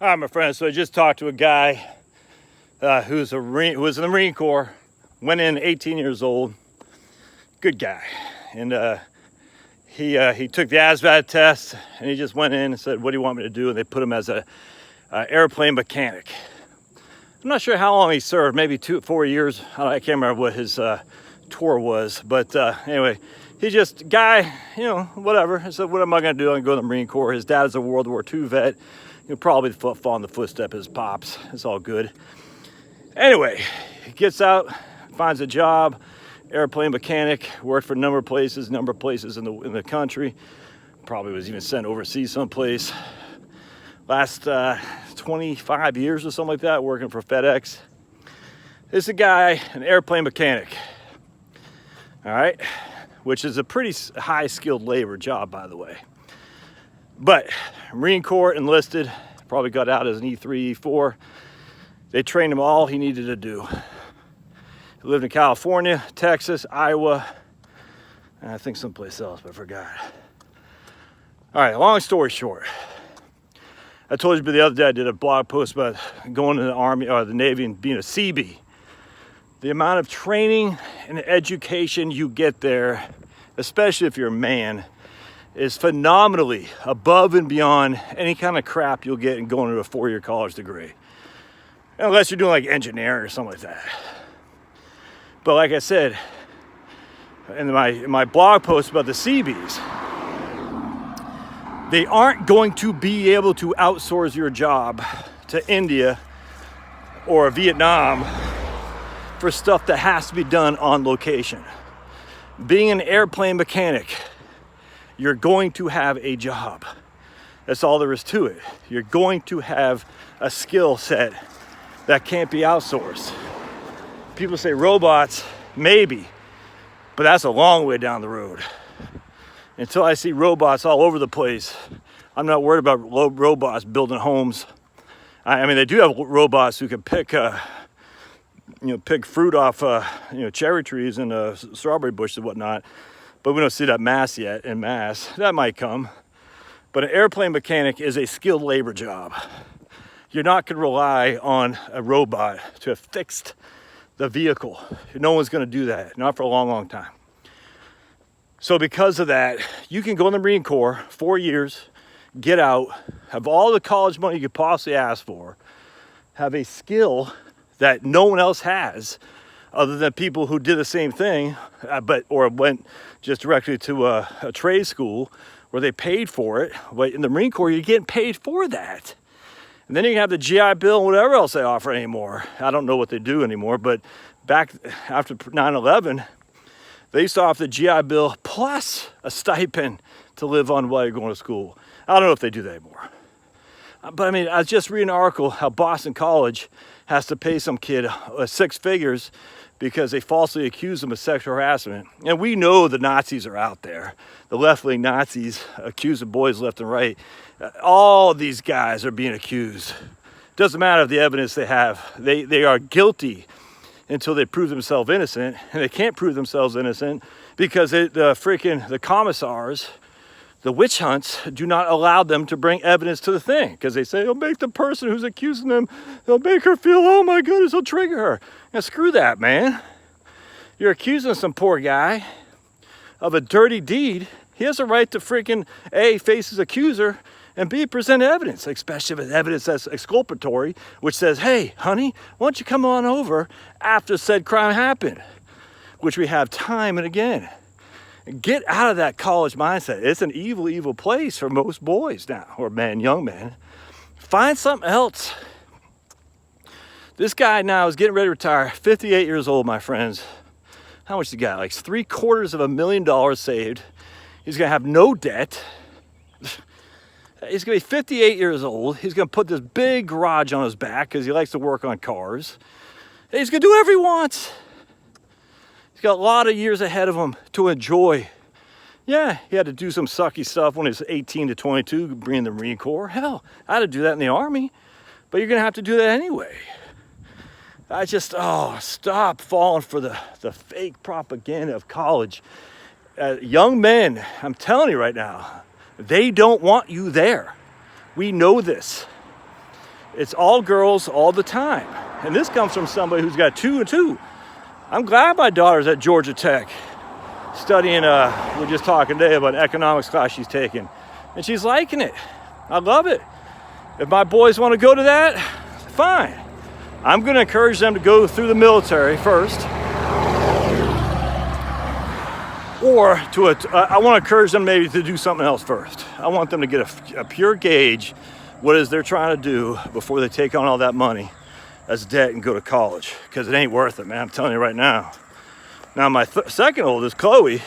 All right, my friends. So I just talked to a guy who was in the Marine Corps, went in 18 years old, good guy, and he took the ASVAB test, and he just went in and said, "What do you want me to do?" And they put him as a airplane mechanic. I'm not sure how long he served, maybe 4 years. I can't remember what his tour was, but anyway, he just guy, whatever. I said, "What am I going to do? I'm going to go to the Marine Corps." His dad is a World War II vet. He'll probably fall in the footsteps of his pops. It's all good. Anyway, he gets out, finds a job, airplane mechanic, worked for a number of places in the country. Probably was even sent overseas someplace. Last 25 years or something like that, working for FedEx. This is a guy, an airplane mechanic. All right, which is a pretty high skilled labor job, by the way. But Marine Corps enlisted, probably got out as an E3, E4. They trained him all he needed to do. He lived in California, Texas, Iowa, and I think someplace else, but I forgot. All right, long story short, I told you the other day I did a blog post about going to the Army or the Navy and being a CB. The amount of training and education you get there, especially if you're a man, is phenomenally above and beyond any kind of crap you'll get in going to a 4-year college degree. Unless you're doing like engineering or something like that. But like I said, in my blog post about the Seabees, they aren't going to be able to outsource your job to India or Vietnam for stuff that has to be done on location. Being an airplane mechanic, you're going to have a job. That's all there is to it. You're going to have a skill set that can't be outsourced. People say robots, maybe, but that's a long way down the road. Until I see robots all over the place, I'm not worried about robots building homes. I mean, they do have robots who can pick fruit off, cherry trees and strawberry bushes and whatnot. But we don't see that in mass. That might come. But an airplane mechanic is a skilled labor job. You're not going to rely on a robot to have fixed the vehicle. No one's going to do that, not for a long, long time. So because of that, you can go in the Marine Corps 4 years, get out, have all the college money you could possibly ask for, have a skill that no one else has, other than people who did the same thing, or went just directly to a trade school where they paid for it. But in the Marine Corps, you're getting paid for that. And then you can have the GI Bill and whatever else they offer anymore. I don't know what they do anymore, but back after 9/11, they used to offer the GI Bill plus a stipend to live on while you're going to school. I don't know if they do that anymore. But I mean, I was just reading an article how Boston College has to pay some kid 6 figures because they falsely accuse him of sexual harassment. And we know the Nazis are out there. The left-wing Nazis accusing boys left and right. All of these guys are being accused. Doesn't matter the evidence they have. They are guilty until they prove themselves innocent. And they can't prove themselves innocent because the commissars, the witch hunts, do not allow them to bring evidence to the thing. Because they say, it'll make the person who's accusing them, they'll make her feel, oh my goodness, it'll trigger her. Now screw that, man. You're accusing some poor guy of a dirty deed. He has a right to freaking A, face his accuser, and B, present evidence, especially if it's evidence that's exculpatory, which says, hey, honey, why don't you come on over after said crime happened, which we have time and again. Get out of that college mindset. It's an evil, evil place for most boys now, or men, young men. Find something else. This guy now is getting ready to retire, 58 years old, my friends. How much he got? Like $750,000 saved. He's going to have no debt. He's going to be 58 years old. He's going to put this big garage on his back because he likes to work on cars. He's going to do whatever he wants. He's got a lot of years ahead of him to enjoy. Yeah, he had to do some sucky stuff when he was 18 to 22, being in the Marine Corps. Hell, I had to do that in the Army. But you're going to have to do that anyway. Stop falling for the fake propaganda of college. Young men, I'm telling you right now, they don't want you there. We know this. It's all girls all the time. And this comes from somebody who's got 2 and 2. I'm glad my daughter's at Georgia Tech studying, we're just talking today about an economics class she's taking. And she's liking it. I love it. If my boys want to go to that, fine. I'm going to encourage them to go through the military first. Or I want to encourage them maybe to do something else first. I want them to get a pure gauge what it is they're trying to do before they take on all that money as debt and go to college. Because it ain't worth it, man. I'm telling you right now. Now, my second oldest, Chloe,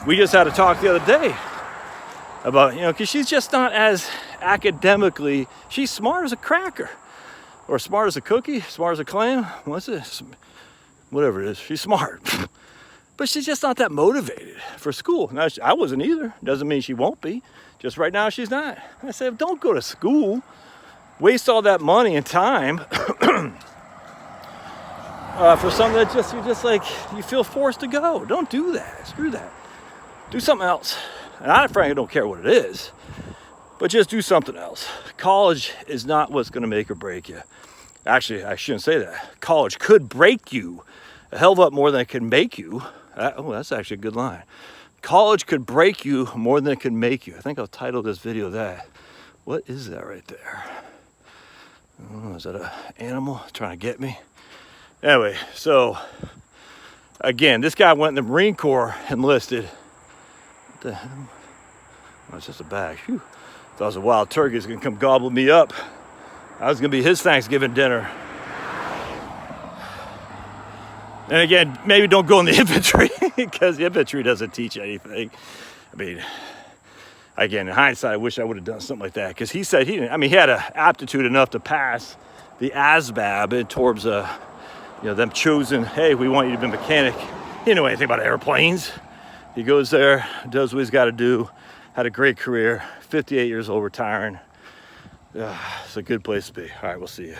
we just had a talk the other day about, because she's just not as academically, she's smart as a cracker. Or smart as a cookie, smart as a clam. What's it? Whatever it is. She's smart. But she's just not that motivated for school. Now, I wasn't either. Doesn't mean she won't be. Just right now, she's not. I said, don't go to school. Waste all that money and time for something that you feel forced to go. Don't do that. Screw that. Do something else. And I frankly don't care what it is. But just do something else. College is not what's going to make or break you. Actually, I shouldn't say that. College could break you a hell of a lot more than it can make you. That's actually a good line. College could break you more than it can make you. I think I'll title this video that. What is that right there? Oh, is that an animal trying to get me? Anyway, so again, this guy went in the Marine Corps, enlisted. What the hell? Oh, it's just a bag. Whew. Thought it was a wild turkey was gonna come gobble me up. I was gonna be his Thanksgiving dinner. And again, maybe don't go in the infantry because the infantry doesn't teach anything. I mean, again, in hindsight, I wish I would have done something like that because he said he had an aptitude enough to pass the ASVAB towards them choosing, hey, we want you to be a mechanic. He didn't know anything about airplanes. He goes there, does what he's got to do, had a great career, 58 years old, retiring. It's a good place to be. All right, we'll see you.